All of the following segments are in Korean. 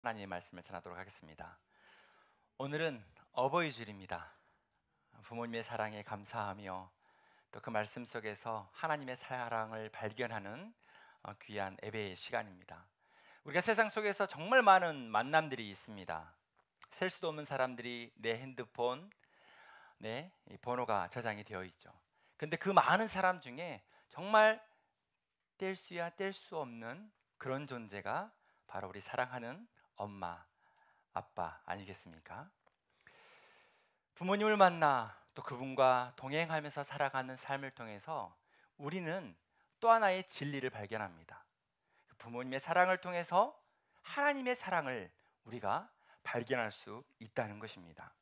하나님의 말씀을 전하도록 하겠습니다. 오늘은 어버이 주일입니다. 부모님의 사랑에 감사하며 또 그 말씀 속에서 하나님의 사랑을 발견하는 귀한 예배의 시간입니다. 우리가 세상 속에서 정말 많은 만남들이 있습니다. 셀 수도 없는 사람들이 내 핸드폰, 이 번호가 저장이 되어 있죠. 그런데 그 많은 사람 중에 정말 뗄 수야 뗄 수 없는 그런 존재가 바로 우리 사랑하는 엄마, 아빠 아니겠습니까? 부모님을 만나 또 그분과 동행하면서 살아가는 삶을 통해서 우리는 또 하나의 진리를 발견합니다. 부모님의 사랑을 통해서 하나님의 사랑을 우리가 발견할 수 있다는 것입니다.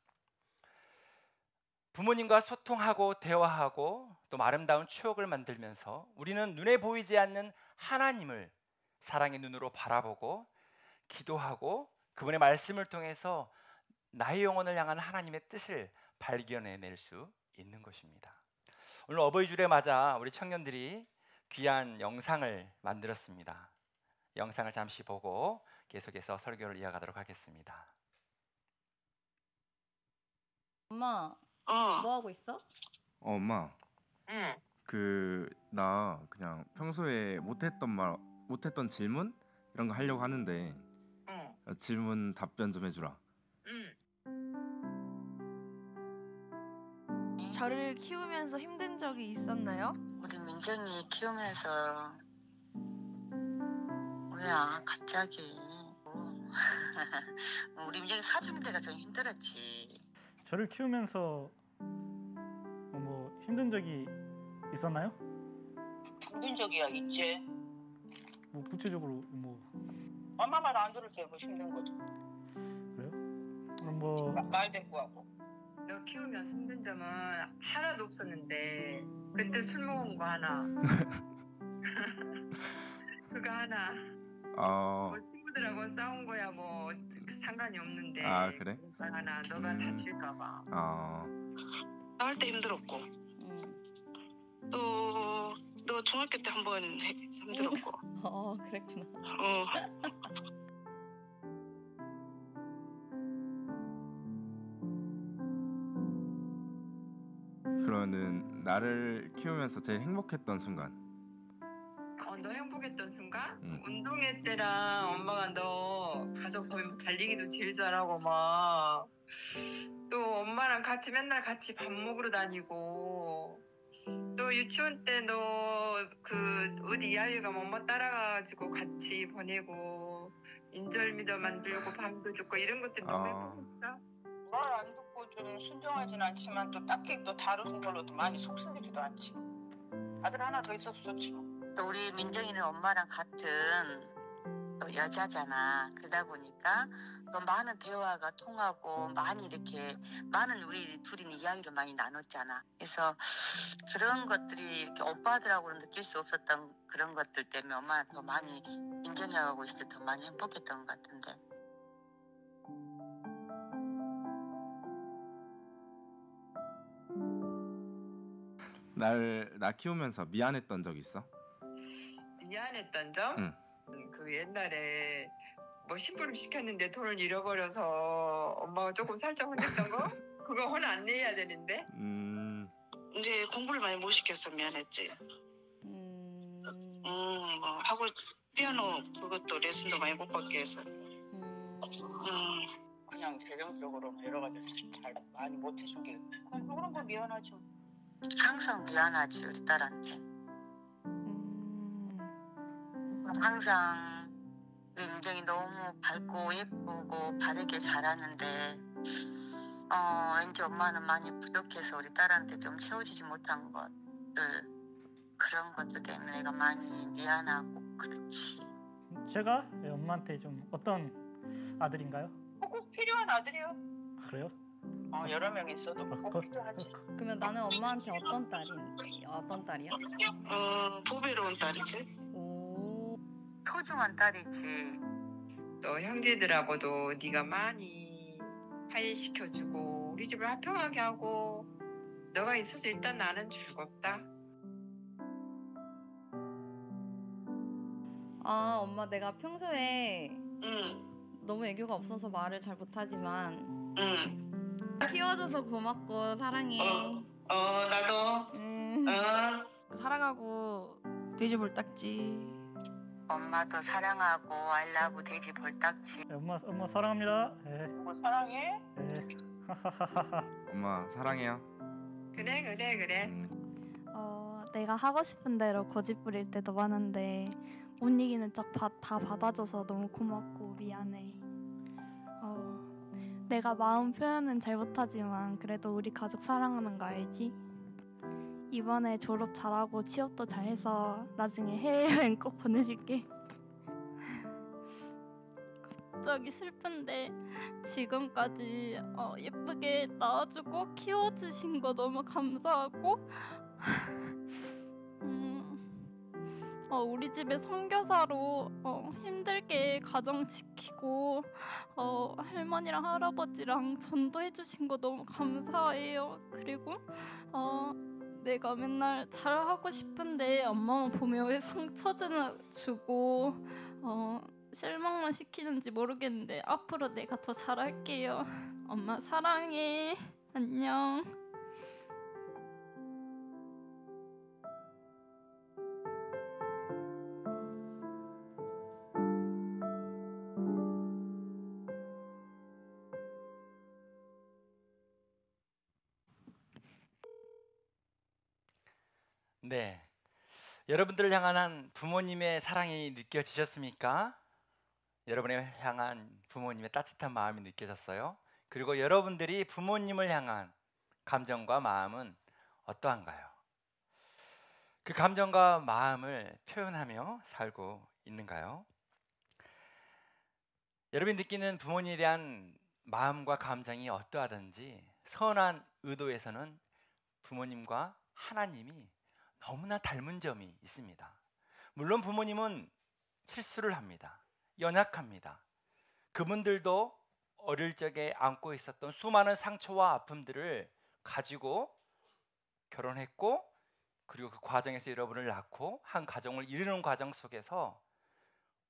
부모님과 소통하고 대화하고 또 아름다운 추억을 만들면서 우리는 눈에 보이지 않는 하나님을 사랑의 눈으로 바라보고 기도하고 그분의 말씀을 통해서 나의 영혼을 향한 하나님의 뜻을 발견해낼 수 있는 것입니다. 오늘 어버이 주일에 맞아 우리 청년들이 귀한 영상을 만들었습니다. 영상을 잠시 보고 계속해서 설교를 이어가도록 하겠습니다. 엄마, 어, 뭐 하고 있어? 엄마, 응. 나 그냥 평소에 못했던 질문 이런 거 하려고 하는데 질문 답변 좀 해주라. 응. 저를 키우면서 힘든 적이 있었나요? 우리 민정이 키우면서 뭐야 갑자기 우리 민정이 사주는 데가 좀 힘들었지. 저를 키우면서 뭐 힘든 적이 있었나요? 힘든 적이야 있지. 뭐 구체적으로 뭐 엄마 말 안 들을 때 뭐 힘든 거지. 그래요? 그럼 뭐 말 대꾸하고. 너 키우면서 힘든 점은 하나도 없었는데 그때 술 먹은 거 하나. 그거 하나. 어, 뭐 친구들하고 싸운 거야 뭐 상관이 없는데. 아, 그래? 그거 하나 너가 다칠까 봐. 나할 때 힘들었고 응. 또 너 중학교 때 한 번 힘들었고 그랬구나. 그러면은 나를 키우면서 제일 행복했던 순간. 너 행복했던 순간? 응. 운동회 때랑 엄마가 너 가서 보면 달리기도 제일 잘하고 막 또 엄마랑 같이 맨날 같이 밥 먹으러 다니고 또 유치원 때 너 그 어디 야외 가면 엄마 따라가가지고 같이 보내고 인절미도 만들고 밤도 듣고 이런 것들 너무 행복했어. 말 안 듣고 좀 순종하진 않지만 또 딱히 또 다른 걸로도 많이 속쓰리지도 않지. 아들 하나 더 있어서 좋지. 또 우리 민정이는 엄마랑 같은 또 여자잖아. 그러다 보니까 또 많은 대화가 통하고 많이 이렇게 많은 우리 둘이는 이야기를 많이 나눴잖아. 그래서 그런 것들이 이렇게 오빠들하고는 느낄 수 없었던 그런 것들 때문에 엄마는 더 많이 민정이하고 있을 때 더 많이 행복했던 것 같은데. 나 키우면서 미안했던 적 있어? 미안했던 점? 응. 그 옛날에 뭐 심부름 시켰는데 돈을 잃어버려서 엄마가 조금 살짝 혼냈던 거? 그거 혼 안 내야 되는데? 이제 공부를 많이 못 시켜서 미안했지. 뭐 하고 피아노 그것도 레슨도 많이 못 받게 해서. 그냥 재정적으로 여러 가지 잘 많이 못 해준 게 그런 거 미안하지. 항상 미안하지 우리 딸한테. 항상 우리 민정이 너무 밝고 예쁘고 바르게 자라는데 왠지 엄마는 많이 부족해서 우리 딸한테 좀 채워주지 못한 것들 그런 것들 때문에 내가 많이 미안하고 그렇지. 제가 엄마한테 좀 어떤 아들인가요? 꼭 필요한 아들이요. 그래요? 여러 명 있어도 꼭 필요하지. 그러면 나는 엄마한테 어떤 딸이야? 보배로운 딸이지. 오. 소중한 딸이지. 또 형제들하고도 네가 많이 화해시켜주고 우리 집을 화평하게 하고 너가 있어서 일단 나는 즐겁다. 엄마 내가 평소에 너무 애교가 없어서 말을 잘 못하지만 응. 키워줘서 고맙고 사랑해. 나도. 사랑하고 돼지 볼딱지. 엄마도 사랑하고 알라브 돼지 볼딱지. 네, 엄마 사랑합니다. 예. 뭐 사랑해? 예. 하하하하. 엄마 사랑해요. 그래. 내가 하고 싶은 대로 고집 부릴 때도 많은데 못 이기는 척 다 받아줘서 너무 고맙고 미안해. 내가 마음 표현은 잘 못하지만 그래도 우리 가족 사랑하는 거 알지? 이번에 졸업 잘하고 취업도 잘해서 나중에 해외여행 꼭 보내줄게. 갑자기 슬픈데 지금까지 예쁘게 낳아주고 키워주신 거 너무 감사하고 우리 집에 선교사로 힘들게 가정 지키고 할머니랑 할아버지랑 전도해주신 거 너무 감사해요. 그리고 내가 맨날 잘하고 싶은데 엄마만 보면 왜 상처 주고 실망만 시키는지 모르겠는데 앞으로 내가 더 잘할게요. 엄마 사랑해. 안녕. 네, 여러분들을 향한 부모님의 사랑이 느껴지셨습니까? 여러분을 향한 부모님의 따뜻한 마음이 느껴졌어요? 그리고 여러분들이 부모님을 향한 감정과 마음은 어떠한가요? 그 감정과 마음을 표현하며 살고 있는가요? 여러분이 느끼는 부모님에 대한 마음과 감정이 어떠하든지 선한 의도에서는 부모님과 하나님이 너무나 닮은 점이 있습니다. 물론 부모님은 실수를 합니다. 연약합니다. 그분들도 어릴 적에 안고 있었던 수많은 상처와 아픔들을 가지고 결혼했고, 그리고 그 과정에서 여러분을 낳고 한 가정을 이루는 과정 속에서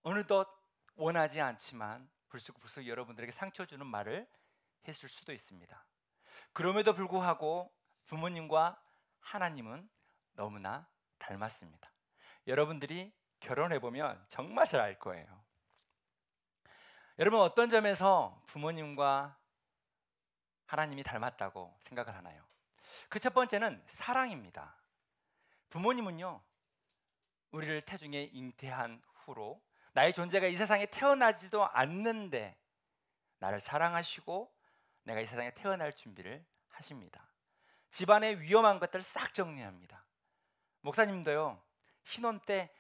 어느덧 원하지 않지만 불쑥불쑥 여러분들에게 상처 주는 말을 했을 수도 있습니다. 그럼에도 불구하고 부모님과 하나님은 너무나 닮았습니다. 여러분들이 결혼해보면 정말 잘 알 거예요. 여러분, 어떤 점에서 부모님과 하나님이 닮았다고 생각을 하나요? 그 첫 번째는 사랑입니다. 부모님은요, 우리를 태중에 잉태한 후로 나의 존재가 이 세상에 태어나지도 않는데 나를 사랑하시고 내가 이 세상에 태어날 준비를 하십니다. 집안의 위험한 것들을 싹 정리합니다. 목사님도요, 신혼 때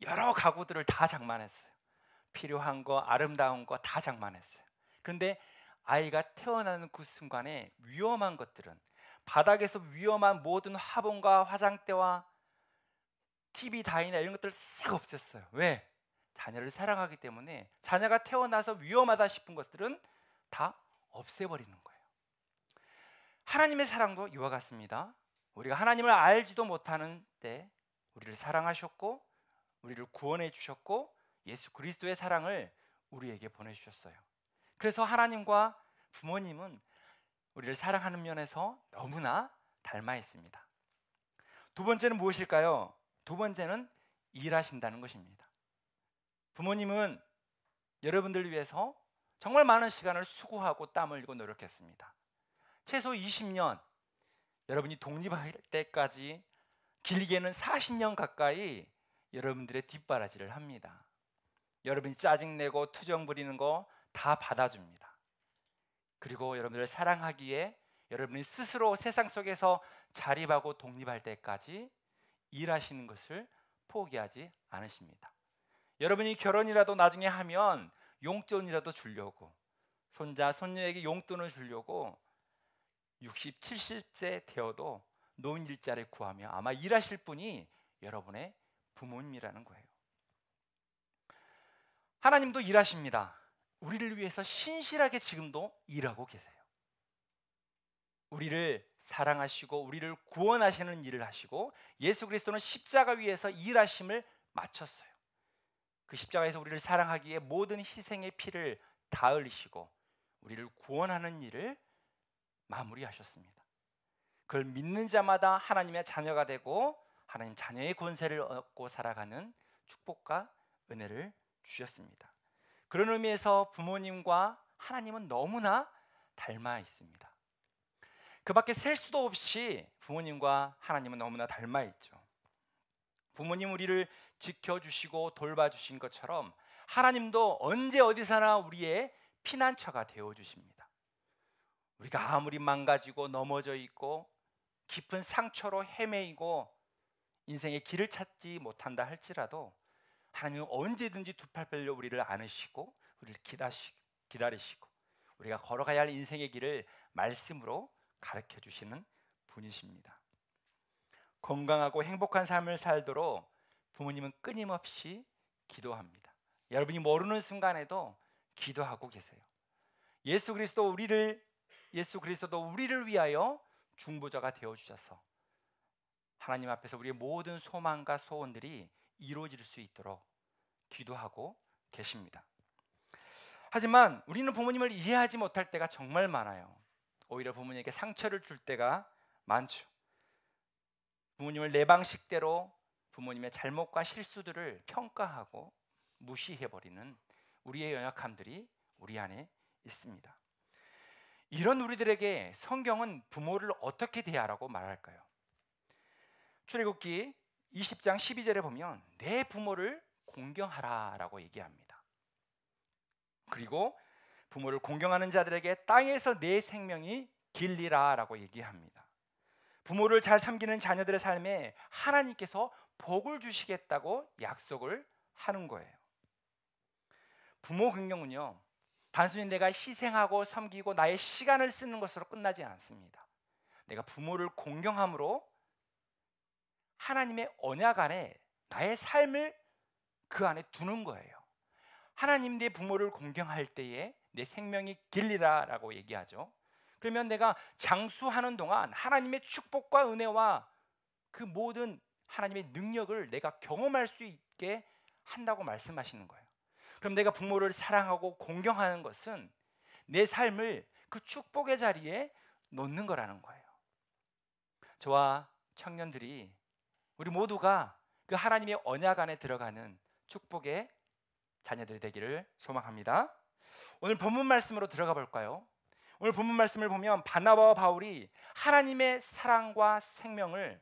여러 가구들을 다 장만했어요. 필요한 거, 아름다운 거 다 장만했어요. 그런데 아이가 태어나는 그 순간에 위험한 것들은, 바닥에서 위험한 모든 화분과 화장대와 TV 다이나 이런 것들을 싹 없앴어요. 왜? 자녀를 사랑하기 때문에 자녀가 태어나서 위험하다 싶은 것들은 다 없애버리는 거예요. 하나님의 사랑도 이와 같습니다. 우리가 하나님을 알지도 못하는 때 우리를 사랑하셨고 우리를 구원해 주셨고 예수 그리스도의 사랑을 우리에게 보내주셨어요. 그래서 하나님과 부모님은 우리를 사랑하는 면에서 너무나 닮아 있습니다. 두 번째는 무엇일까요? 두 번째는 일하신다는 것입니다. 부모님은 여러분들을 위해서 정말 많은 시간을 수고하고 땀 흘리고 노력했습니다. 최소 20년, 여러분이 독립할 때까지 길게는 40년 가까이 여러분들의 뒷바라지를 합니다. 여러분이 짜증내고 투정 부리는 거 다 받아줍니다. 그리고 여러분들을 사랑하기에 여러분이 스스로 세상 속에서 자립하고 독립할 때까지 일하시는 것을 포기하지 않으십니다. 여러분이 결혼이라도 나중에 하면 용돈이라도 주려고, 손자, 손녀에게 용돈을 주려고 60, 70세 되어도 노인 일자리를 구하며 아마 일하실 분이 여러분의 부모님이라는 거예요. 하나님도 일하십니다. 우리를 위해서 신실하게 지금도 일하고 계세요. 우리를 사랑하시고 우리를 구원하시는 일을 하시고 예수 그리스도는 십자가 위에서 일하심을 마쳤어요. 그 십자가에서 우리를 사랑하기에 모든 희생의 피를 다 흘리시고 우리를 구원하는 일을 마무리하셨습니다. 그걸 믿는 자마다 하나님의 자녀가 되고 하나님 자녀의 권세를 얻고 살아가는 축복과 은혜를 주셨습니다. 그런 의미에서 부모님과 하나님은 너무나 닮아 있습니다. 그 밖에 셀 수도 없이 부모님과 하나님은 너무나 닮아 있죠. 부모님 우리를 지켜주시고 돌봐주신 것처럼 하나님도 언제 어디서나 우리의 피난처가 되어주십니다. 우리가 아무리 망가지고 넘어져 있고 깊은 상처로 헤매이고 인생의 길을 찾지 못한다 할지라도 하나님은 언제든지 두 팔 벌려 우리를 안으시고 우리를 기다리시고 우리가 걸어가야 할 인생의 길을 말씀으로 가르쳐 주시는 분이십니다. 건강하고 행복한 삶을 살도록 부모님은 끊임없이 기도합니다. 여러분이 모르는 순간에도 기도하고 계세요. 예수 그리스도도 우리를 위하여 중보자가 되어 주셔서 하나님 앞에서 우리의 모든 소망과 소원들이 이루어질 수 있도록 기도하고 계십니다. 하지만 우리는 부모님을 이해하지 못할 때가 정말 많아요. 오히려 부모님에게 상처를 줄 때가 많죠. 부모님을 내 방식대로 부모님의 잘못과 실수들을 평가하고 무시해버리는 우리의 연약함들이 우리 안에 있습니다. 이런 우리들에게 성경은 부모를 어떻게 대하라고 말할까요? 출애굽기 20장 12절에 보면 내 부모를 공경하라라고 얘기합니다. 그리고 부모를 공경하는 자들에게 땅에서 내 생명이 길리라라고 얘기합니다. 부모를 잘 섬기는 자녀들의 삶에 하나님께서 복을 주시겠다고 약속을 하는 거예요. 부모 공경은요, 단순히 내가 희생하고 섬기고 나의 시간을 쓰는 것으로 끝나지 않습니다. 내가 부모를 공경함으로 하나님의 언약 안에 나의 삶을 그 안에 두는 거예요. 하나님 내 부모를 공경할 때에 내 생명이 길리라라고 얘기하죠. 그러면 내가 장수하는 동안 하나님의 축복과 은혜와 그 모든 하나님의 능력을 내가 경험할 수 있게 한다고 말씀하시는 거예요. 그럼 내가 부모를 사랑하고 공경하는 것은 내 삶을 그 축복의 자리에 놓는 거라는 거예요. 저와 청년들이 우리 모두가 그 하나님의 언약 안에 들어가는 축복의 자녀들이 되기를 소망합니다. 오늘 본문 말씀으로 들어가 볼까요? 오늘 본문 말씀을 보면 바나바와 바울이 하나님의 사랑과 생명을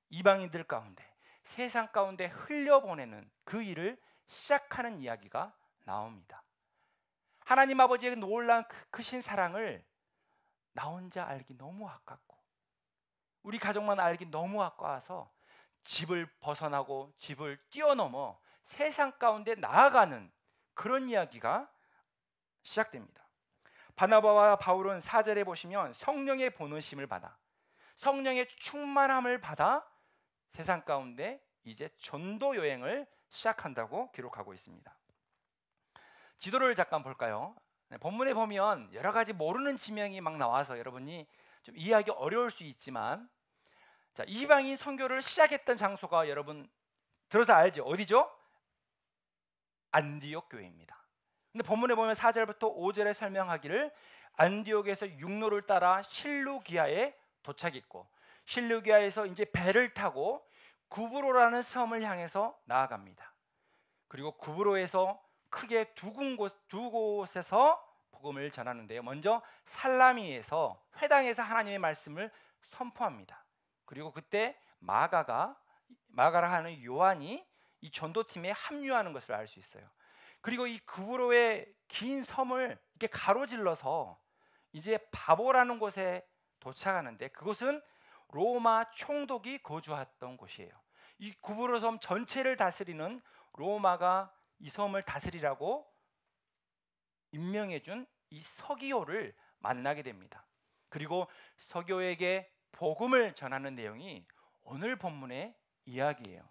이방인들 가운데, 세상 가운데 흘려보내는 그 일을 시작하는 이야기가 나옵니다. 하나님 아버지의 놀라운 크신 사랑을 나 혼자 알기 너무 아깝고 우리 가족만 알기 너무 아까워서 집을 벗어나고 집을 뛰어넘어 세상 가운데 나아가는 그런 이야기가 시작됩니다. 바나바와 바울은 4절에 보시면 성령의 보내심을 받아 성령의 충만함을 받아 세상 가운데 이제 전도 여행을 시작한다고 기록하고 있습니다. 지도를 잠깐 볼까요? 본문에 보면 여러 가지 모르는 지명이 막 나와서 여러분이 좀 이해하기 어려울 수 있지만, 자, 이방인 선교를 시작했던 장소가 여러분 들어서 알죠? 어디죠? 안디옥 교회입니다. 근데 본문에 보면 4절부터 5절에 설명하기를 안디옥에서 육로를 따라 실루기아에 도착했고 실루기아에서 이제 배를 타고 구브로라는 섬을 향해서 나아갑니다. 그리고 구브로에서 크게 두 곳에서 복음을 전하는데요. 먼저 살라미에서 회당에서 하나님의 말씀을 선포합니다. 그리고 그때 마가라 하는 요한이 이 전도팀에 합류하는 것을 알 수 있어요. 그리고 이 구브로의 긴 섬을 이렇게 가로질러서 이제 바보라는 곳에 도착하는데 그곳은 로마 총독이 거주했던 곳이에요. 이 구브로 섬 전체를 다스리는 로마가 이 섬을 다스리라고 임명해준 이 서기오를 만나게 됩니다. 그리고 서기오에게 복음을 전하는 내용이 오늘 본문의 이야기예요.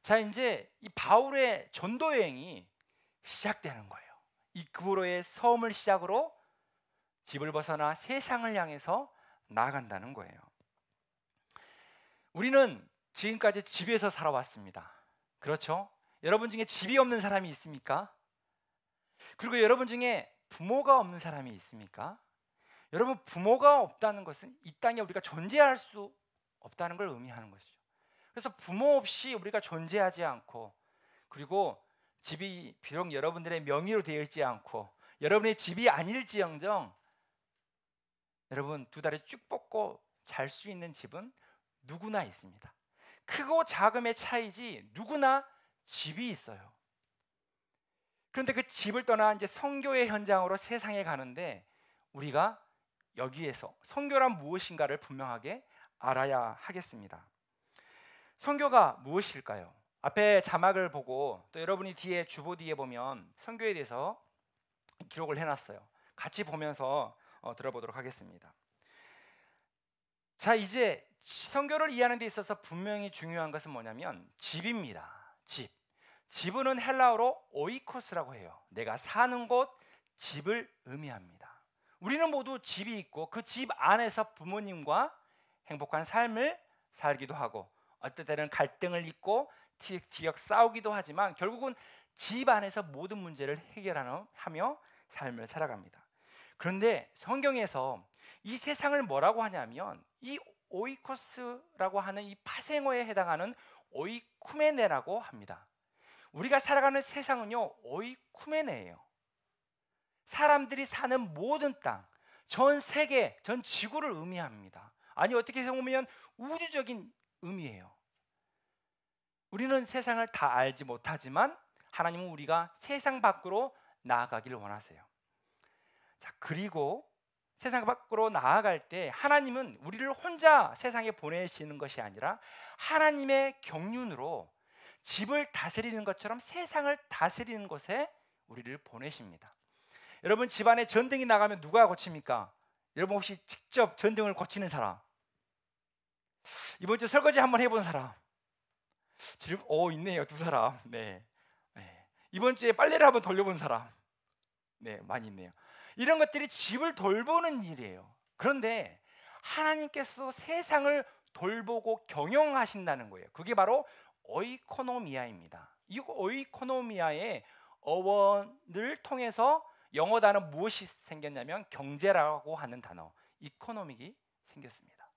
자, 이제 이 바울의 전도 여행이 시작되는 거예요. 이 구브로의 섬을 시작으로 집을 벗어나 세상을 향해서 나아간다는 거예요. 우리는 지금까지 집에서 살아왔습니다. 그렇죠? 여러분 중에 집이 없는 사람이 있습니까? 그리고 여러분 중에 부모가 없는 사람이 있습니까? 여러분, 부모가 없다는 것은 이 땅에 우리가 존재할 수 없다는 걸 의미하는 것이죠. 그래서 부모 없이 우리가 존재하지 않고, 그리고 집이 비록 여러분들의 명의로 되어 있지 않고 여러분의 집이 아닐지언정 여러분 두 다리 쭉 뻗고 잘 수 있는 집은 누구나 있습니다. 크고 작음의 차이지 누구나 집이 있어요. 그런데 그 집을 떠나 이제 선교의 현장으로 세상에 가는데 우리가 여기에서 선교란 무엇인가를 분명하게 알아야 하겠습니다. 선교가 무엇일까요? 앞에 자막을 보고 또 여러분이 뒤에 주보 뒤에 보면 선교에 대해서 기록을 해놨어요. 같이 보면서 들어보도록 하겠습니다. 자, 이제 선교를 이해하는 데 있어서 분명히 중요한 것은 뭐냐면 집입니다. 집은 헬라어로 오이코스라고 해요. 내가 사는 곳, 집을 의미합니다. 우리는 모두 집이 있고 그 집 안에서 부모님과 행복한 삶을 살기도 하고 어떨 때는 갈등을 잇고 티격태격 싸우기도 하지만 결국은 집 안에서 모든 문제를 해결하며 삶을 살아갑니다. 그런데 성경에서 이 세상을 뭐라고 하냐면 이 오이코스라고 하는 이 파생어에 해당하는 오이쿠메네라고 합니다. 우리가 살아가는 세상은요, 오이쿠메네예요. 사람들이 사는 모든 땅, 전 세계, 전 지구를 의미합니다. 아니, 어떻게 보면 우주적인 의미예요. 우리는 세상을 다 알지 못하지만 하나님은 우리가 세상 밖으로 나아가기를 원하세요. 자, 그리고 세상 밖으로 나아갈 때 하나님은 우리를 혼자 세상에 보내시는 것이 아니라 하나님의 경륜으로 집을 다스리는 것처럼 세상을 다스리는 곳에 우리를 보내십니다. 여러분, 집안에 전등이 나가면 누가 고칩니까? 여러분 혹시 직접 전등을 고치는 사람? 이번 주 설거지 한번 해본 사람? 있네요, 두 사람. 네. 이번 주에 빨래를 한번 돌려본 사람? 네, 많이 있네요. 이런 것들이 집을 돌보는 일이에요. 그런데 하나님께서 세상을 돌보고 경영하신다는 거예요. 그게 바로 오이코노미아입니다. 이 오이코노미아의 어원을 통해서 영어 단어 무엇이 생겼냐면 경제라고 하는 단어, 이코노믹이 생겼습니다.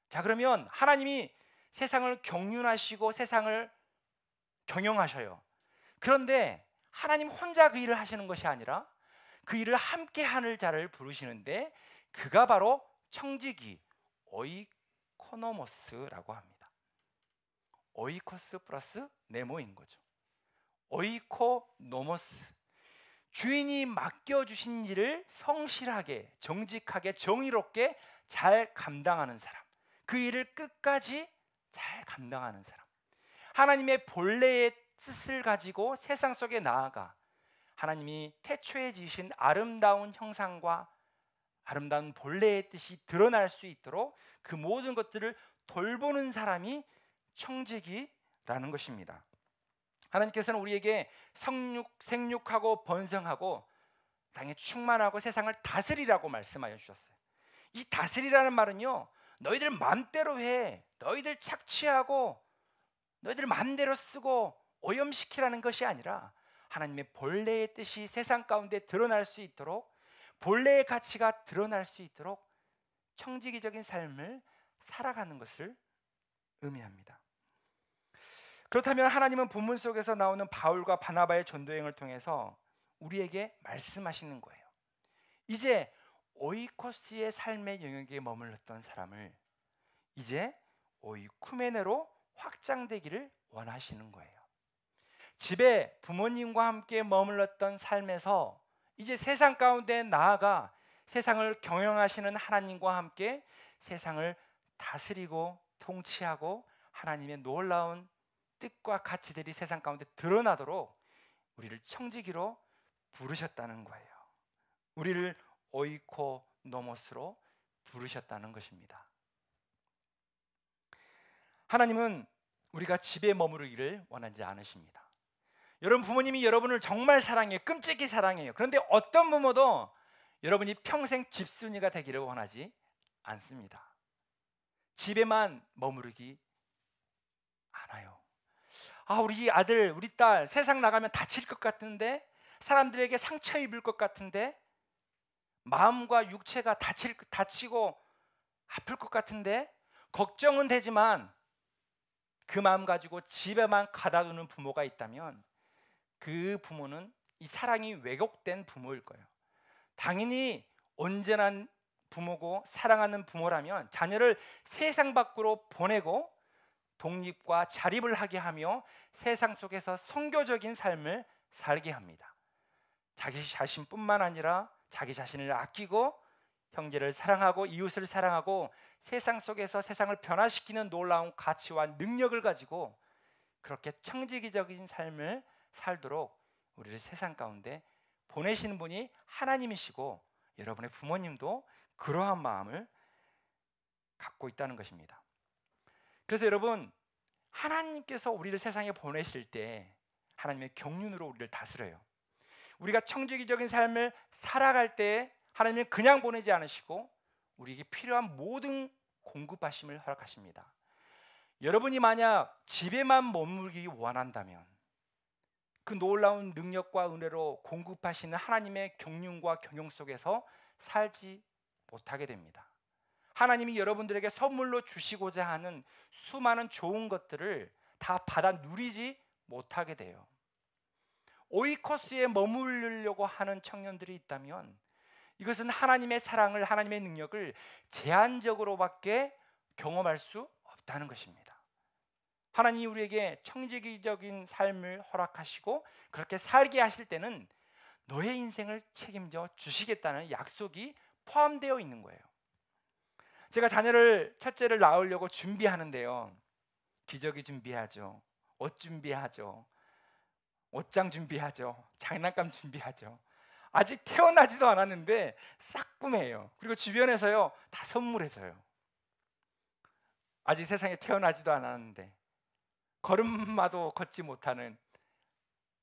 자, 그러면 하나님이 세상을 경륜하시고 세상을 경영하셔요. 그런데 하나님 혼자 그 일을 하시는 것이 아니라 그 일을 함께 하는 자를 부르시는데 그가 바로 청지기 오이코노모스라고 합니다. 오이코스 플러스 네모인 거죠. 오이코노모스, 주인이 맡겨주신 일을 성실하게, 정직하게, 정의롭게 잘 감당하는 사람, 그 일을 끝까지 잘 감당하는 사람, 하나님의 본래의 뜻을 가지고 세상 속에 나아가 하나님이 태초에 지으신 아름다운 형상과 아름다운 본래의 뜻이 드러날 수 있도록 그 모든 것들을 돌보는 사람이 청지기라는 것입니다. 하나님께서는 우리에게 생육하고 번성하고 땅에 충만하고 세상을 다스리라고 말씀하여 주셨어요. 이 다스리라는 말은요, 너희들 마음대로 해, 너희들 착취하고 너희들 마음대로 쓰고 오염시키라는 것이 아니라 하나님의 본래의 뜻이 세상 가운데 드러날 수 있도록, 본래의 가치가 드러날 수 있도록 청지기적인 삶을 살아가는 것을 의미합니다. 그렇다면 하나님은 본문 속에서 나오는 바울과 바나바의 전도행을 통해서 우리에게 말씀하시는 거예요. 이제 오이코스의 삶의 영역에 머물렀던 사람을 이제 오이쿠메네로 확장되기를 원하시는 거예요. 집에 부모님과 함께 머물렀던 삶에서 이제 세상 가운데 나아가 세상을 경영하시는 하나님과 함께 세상을 다스리고 통치하고 하나님의 놀라운 뜻과 가치들이 세상 가운데 드러나도록 우리를 청지기로 부르셨다는 거예요. 우리를 오이코노모스로 부르셨다는 것입니다. 하나님은 우리가 집에 머무르기를 원하지 않으십니다. 여러분, 부모님이 여러분을 정말 사랑해요. 끔찍이 사랑해요. 그런데 어떤 부모도 여러분이 평생 집순이가 되기를 원하지 않습니다. 집에만 머무르기 않아요. 우리 아들, 우리 딸 세상 나가면 다칠 것 같은데, 사람들에게 상처 입을 것 같은데, 마음과 육체가 다치고 아플 것 같은데 걱정은 되지만 그 마음 가지고 집에만 가다 두는 부모가 있다면 그 부모는 이 사랑이 왜곡된 부모일 거예요. 당연히 온전한 부모고 사랑하는 부모라면 자녀를 세상 밖으로 보내고 독립과 자립을 하게 하며 세상 속에서 선교적인 삶을 살게 합니다. 자기 자신뿐만 아니라 자기 자신을 아끼고 형제를 사랑하고 이웃을 사랑하고 세상 속에서 세상을 변화시키는 놀라운 가치와 능력을 가지고 그렇게 청지기적인 삶을 살도록 우리를 세상 가운데 보내시는 분이 하나님이시고 여러분의 부모님도 그러한 마음을 갖고 있다는 것입니다. 그래서 여러분, 하나님께서 우리를 세상에 보내실 때 하나님의 경륜으로 우리를 다스려요. 우리가 청지기적인 삶을 살아갈 때 하나님은 그냥 보내지 않으시고 우리에게 필요한 모든 공급하심을 허락하십니다. 여러분이 만약 집에만 머물기 원한다면 그 놀라운 능력과 은혜로 공급하시는 하나님의 경륜과 경영 속에서 살지 못하게 됩니다. 하나님이 여러분들에게 선물로 주시고자 하는 수많은 좋은 것들을 다 받아 누리지 못하게 돼요. 오이코스에 머무르려고 하는 청년들이 있다면 이것은 하나님의 사랑을, 하나님의 능력을 제한적으로밖에 경험할 수 없다는 것입니다. 하나님이 우리에게 청지기적인 삶을 허락하시고 그렇게 살게 하실 때는 너의 인생을 책임져 주시겠다는 약속이 포함되어 있는 거예요. 제가 첫째를 낳으려고 준비하는데요, 기저귀 준비하죠, 옷 준비하죠, 옷장 준비하죠, 장난감 준비하죠. 아직 태어나지도 않았는데 싹 구매해요. 그리고 주변에서요 다 선물해줘요. 아직 세상에 태어나지도 않았는데 걸음마도 걷지 못하는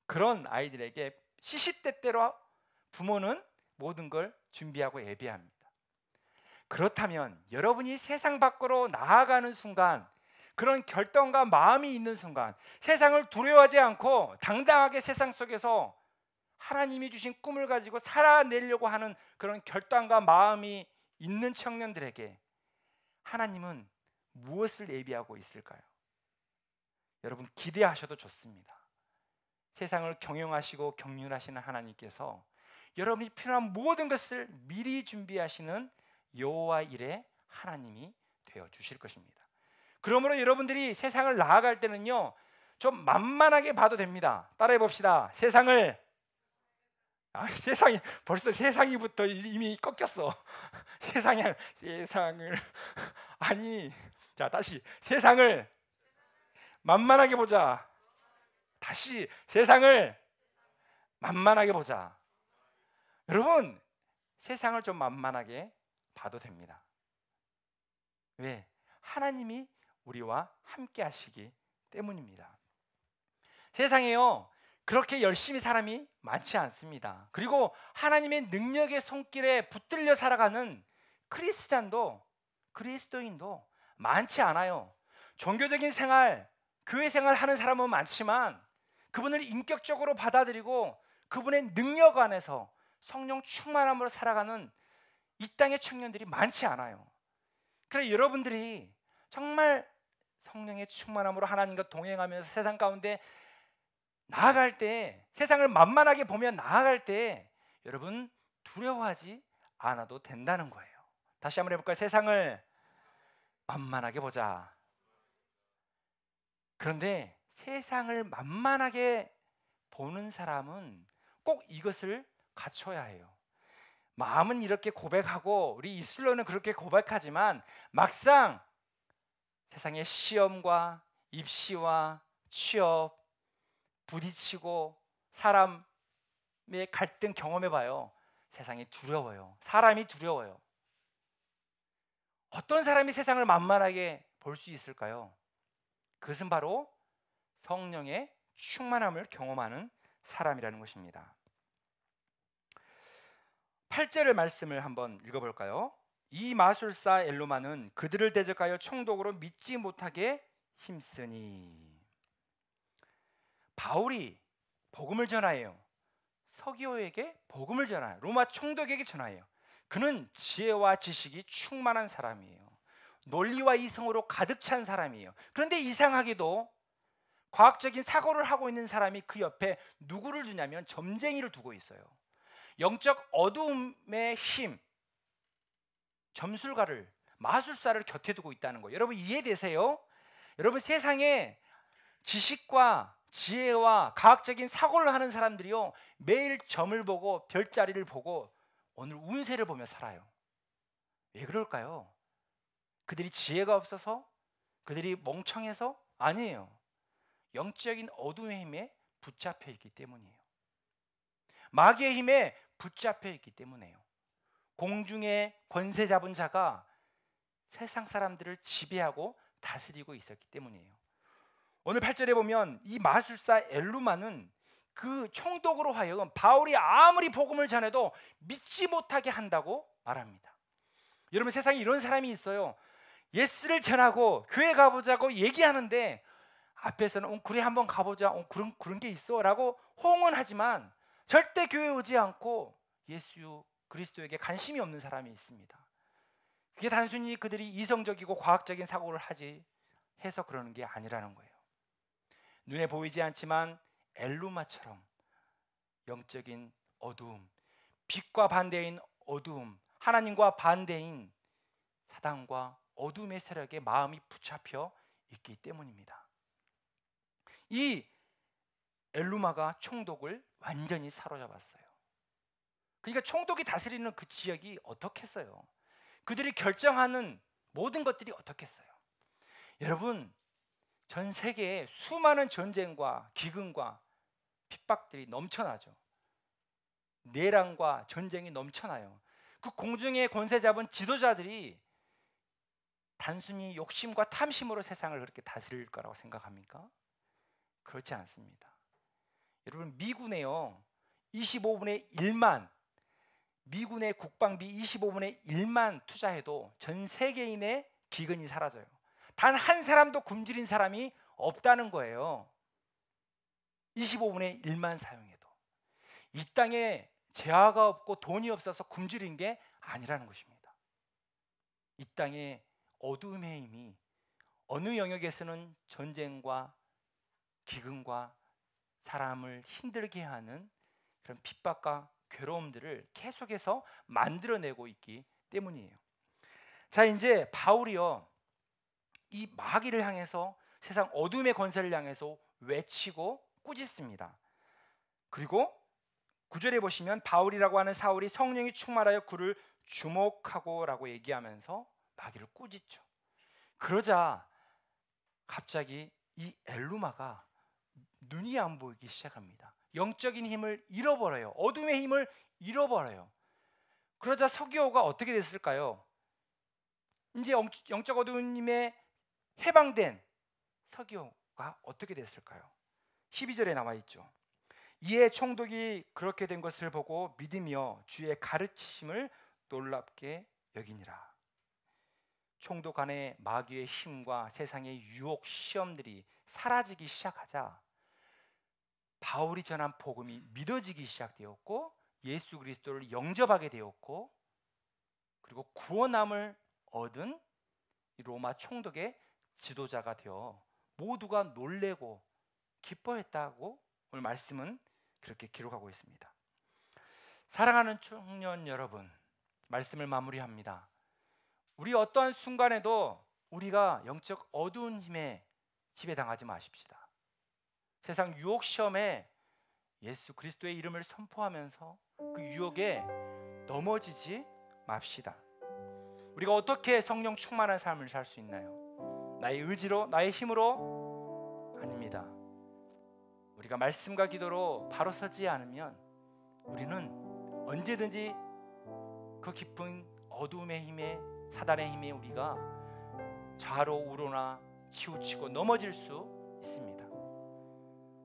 그런 아이들에게 시시때때로 부모는 모든 걸 준비하고 예배합니다. 그렇다면 여러분이 세상 밖으로 나아가는 순간, 그런 결단과 마음이 있는 순간, 세상을 두려워하지 않고 당당하게 세상 속에서 하나님이 주신 꿈을 가지고 살아내려고 하는 그런 결단과 마음이 있는 청년들에게 하나님은 무엇을 예비하고 있을까요? 여러분, 기대하셔도 좋습니다. 세상을 경영하시고 경륜하시는 하나님께서 여러분이 필요한 모든 것을 미리 준비하시는 여호와 일의 하나님이 되어 주실 것입니다. 그러므로 여러분들이 세상을 나아갈 때는요 좀 만만하게 봐도 됩니다. 따라해 봅시다. 세상이 벌써 세상이부터 이미 꺾였어. 세상을 아니, 자 다시, 세상을 만만하게 보자. 다시, 세상을 만만하게 보자. 여러분, 세상을 좀 만만하게 봐도 됩니다. 왜? 하나님이 우리와 함께 하시기 때문입니다. 세상에요 그렇게 열심히 사람이 많지 않습니다. 그리고 하나님의 능력의 손길에 붙들려 살아가는 그리스도인도 많지 않아요. 종교적인 생활, 교회 생활 하는 사람은 많지만 그분을 인격적으로 받아들이고 그분의 능력 안에서 성령 충만함으로 살아가는 이 땅의 청년들이 많지 않아요. 그래서 여러분들이 정말 성령의 충만함으로 하나님과 동행하면서 세상 가운데 나아갈 때, 세상을 만만하게 보며 나아갈 때 여러분 두려워하지 않아도 된다는 거예요. 다시 한번 해볼까요? 세상을 만만하게 보자. 그런데 세상을 만만하게 보는 사람은 꼭 이것을 갖춰야 해요. 마음은 이렇게 고백하고 우리 입술로는 그렇게 고백하지만 막상 세상의 시험과 입시와 취업 부딪히고 사람의 갈등 경험해봐요. 세상이 두려워요. 사람이 두려워요. 어떤 사람이 세상을 만만하게 볼 수 있을까요? 그것은 바로 성령의 충만함을 경험하는 사람이라는 것입니다. 8절의 말씀을 한번 읽어볼까요? 이 마술사 엘로마는 그들을 대적하여 총독으로 믿지 못하게 힘쓰니. 바울이 복음을 전하여요. 서기오에게 복음을 전하요. 로마 총독에게 전하여. 그는 지혜와 지식이 충만한 사람이에요. 논리와 이성으로 가득 찬 사람이에요. 그런데 이상하게도 과학적인 사고를 하고 있는 사람이 그 옆에 누구를 두냐면 점쟁이를 두고 있어요. 영적 어두움의 힘, 점술가를, 마술사를 곁에 두고 있다는 거예요. 여러분 이해되세요? 여러분 세상에 지식과 지혜와 과학적인 사고를 하는 사람들이요, 매일 점을 보고 별자리를 보고 오늘 운세를 보며 살아요. 왜 그럴까요? 그들이 지혜가 없어서? 그들이 멍청해서? 아니에요. 영적인 어둠의 힘에 붙잡혀 있기 때문이에요. 마귀의 힘에 붙잡혀 있기 때문이에요. 공중의 권세 잡은 자가 세상 사람들을 지배하고 다스리고 있었기 때문이에요. 오늘 8절에 보면 이 마술사 엘루마는 그 총독으로 하여금 바울이 아무리 복음을 전해도 믿지 못하게 한다고 말합니다. 여러분 세상에 이런 사람이 있어요. 예수를 전하고 교회 가보자고 얘기하는데 앞에서는 그래 한번 가보자, 그런 게 있어 라고 호응은 하지만 절대 교회 오지 않고 예수 그리스도에게 관심이 없는 사람이 있습니다. 그게 단순히 그들이 이성적이고 과학적인 사고를 하지 해서 그러는 게 아니라는 거예요. 눈에 보이지 않지만 엘루마처럼 영적인 어두움, 빛과 반대인 어두움, 하나님과 반대인 사단과 어둠의 세력에 마음이 붙잡혀 있기 때문입니다. 이 엘루마가 총독을 완전히 사로잡았어요. 그러니까 총독이 다스리는 그 지역이 어떻겠어요? 그들이 결정하는 모든 것들이 어떻겠어요? 여러분 전 세계에 수많은 전쟁과 기근과 핍박들이 넘쳐나죠. 내란과 전쟁이 넘쳐나요. 그 공중의 권세 잡은 지도자들이 단순히 욕심과 탐심으로 세상을 그렇게 다스릴 거라고 생각합니까? 그렇지 않습니다. 여러분 미군에요 25분의 1만, 미군의 국방비 25분의 1만 투자해도 전 세계인의 기근이 사라져요. 단 한 사람도 굶주린 사람이 없다는 거예요. 25분의 1만 사용해도. 이 땅에 재화가 없고 돈이 없어서 굶주린 게 아니라는 것입니다. 이 땅에 어둠의 힘이 어느 영역에서는 전쟁과 기근과 사람을 힘들게 하는 그런 핍박과 괴로움들을 계속해서 만들어내고 있기 때문이에요. 자, 이제 바울이요 이 마귀를 향해서 세상 어둠의 권세를 향해서 외치고 꾸짖습니다. 그리고 9절에 보시면 바울이라고 하는 사울이 성령이 충만하여 그를 주목하고 라고 얘기하면서 마귀를 꾸짖죠. 그러자 갑자기 이 엘루마가 눈이 안 보이기 시작합니다. 영적인 힘을 잃어버려요. 어둠의 힘을 잃어버려요. 그러자 서기오가 어떻게 됐을까요? 이제 영적 어두운 힘에 해방된 서기오가 어떻게 됐을까요? 12절에 나와 있죠. 이에 총독이 그렇게 된 것을 보고 믿으며 주의 가르치심을 놀랍게 여기니라. 총독 안에 마귀의 힘과 세상의 유혹 시험들이 사라지기 시작하자 바울이 전한 복음이 믿어지기 시작되었고 예수 그리스도를 영접하게 되었고 그리고 구원함을 얻은 로마 총독의 지도자가 되어 모두가 놀래고 기뻐했다고 오늘 말씀은 그렇게 기록하고 있습니다. 사랑하는 청년 여러분, 말씀을 마무리합니다. 우리 어떠한 순간에도 우리가 영적 어두운 힘에 지배당하지 마십시다. 세상 유혹 시험에 예수 그리스도의 이름을 선포하면서 그 유혹에 넘어지지 맙시다. 우리가 어떻게 성령 충만한 삶을 살 수 있나요? 나의 의지로, 나의 힘으로? 아닙니다. 우리가 말씀과 기도로 바로 서지 않으면 우리는 언제든지 그 깊은 어두움의 힘에, 사단의 힘에 우리가 좌로 우로나 치우치고 넘어질 수 있습니다.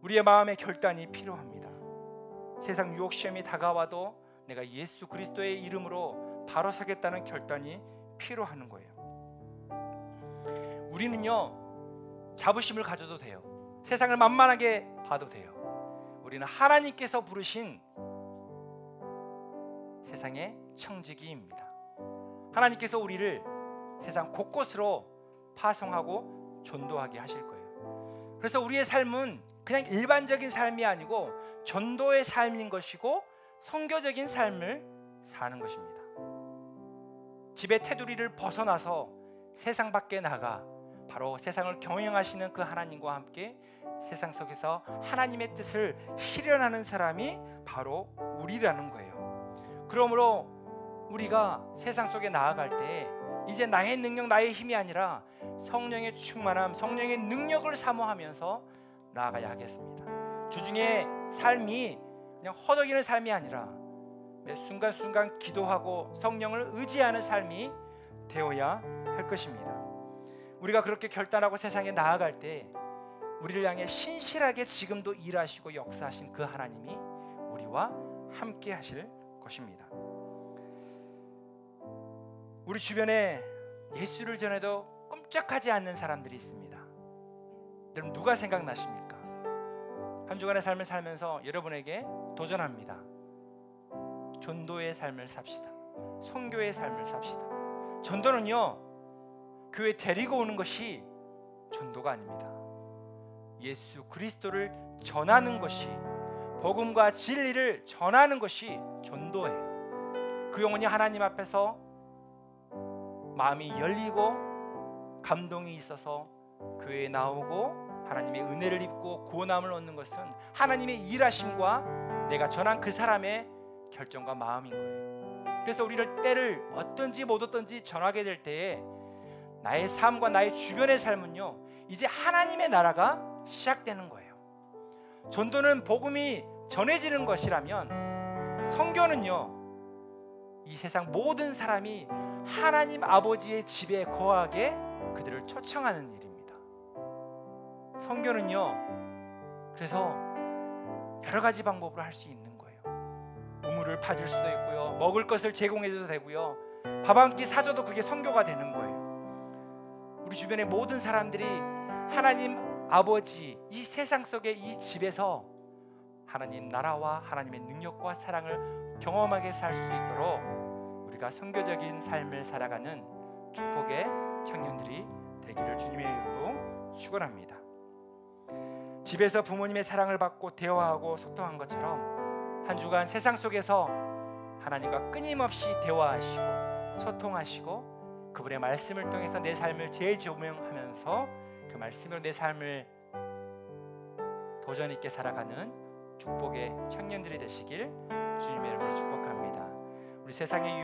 우리의 마음의 결단이 필요합니다. 세상 유혹 시험이 다가와도 내가 예수 그리스도의 이름으로 바로 서겠다는 결단이 필요한 거예요. 우리는요 자부심을 가져도 돼요. 세상을 만만하게 봐도 돼요. 우리는 하나님께서 부르신 세상의 청지기입니다. 하나님께서 우리를 세상 곳곳으로 파송하고 전도하게 하실 거예요. 그래서 우리의 삶은 그냥 일반적인 삶이 아니고 전도의 삶인 것이고 선교적인 삶을 사는 것입니다. 집의 테두리를 벗어나서 세상 밖에 나가 바로 세상을 경영하시는 그 하나님과 함께 세상 속에서 하나님의 뜻을 실현하는 사람이 바로 우리라는 거예요. 그러므로 우리가 세상 속에 나아갈 때 이제 나의 능력, 나의 힘이 아니라 성령의 충만함, 성령의 능력을 사모하면서 나아가야 하겠습니다. 주중에 삶이 그냥 허덕이는 삶이 아니라 매 순간순간 기도하고 성령을 의지하는 삶이 되어야 할 것입니다. 우리가 그렇게 결단하고 세상에 나아갈 때 우리를 향해 신실하게 지금도 일하시고 역사하신 그 하나님이 우리와 함께 하실 것입니다. 우리 주변에 예수를 전해도 꼼짝하지 않는 사람들이 있습니다. 여러분 누가 생각나십니까? 한 주간의 삶을 살면서 여러분에게 도전합니다. 전도의 삶을 삽시다. 선교의 삶을 삽시다. 전도는요, 교회 데리고 오는 것이 전도가 아닙니다. 예수 그리스도를 전하는 것이, 복음과 진리를 전하는 것이 전도예요. 그 영혼이 하나님 앞에서 마음이 열리고 감동이 있어서 교회에 나오고 하나님의 은혜를 입고 구원함을 얻는 것은 하나님의 일하심과 내가 전한 그 사람의 결정과 마음인 거예요. 그래서 우리를 때를 어떤지 못 어떤지 전하게 될 때에 나의 삶과 나의 주변의 삶은요, 이제 하나님의 나라가 시작되는 거예요. 전도는 복음이 전해지는 것이라면 선교는요, 이 세상 모든 사람이 하나님 아버지의 집에 거하게 그들을 초청하는 일입니다. 선교는요, 그래서 여러 가지 방법으로 할 수 있는 거예요. 우물을 파줄 수도 있고요, 먹을 것을 제공해줘도 되고요, 밥 한 끼 사줘도 그게 선교가 되는 거예요. 우리 주변의 모든 사람들이 하나님 아버지 이 세상 속의 이 집에서 하나님 나라와 하나님의 능력과 사랑을 경험하게 살 수 있도록 우리가 선교적인 삶을 살아가는 축복의 청년들이 되기를 주님의 이름으로 축원합니다. 집에서 부모님의 사랑을 받고 대화하고 소통한 것처럼 한 주간 세상 속에서 하나님과 끊임없이 대화하시고 소통하시고 그분의 말씀을 통해서 내 삶을 재조명하면서 그 말씀으로 내 삶을 도전 있게 살아가는 축복의 청년들이 되시길 주님의 이름으로 축복합니다. 우리 세상의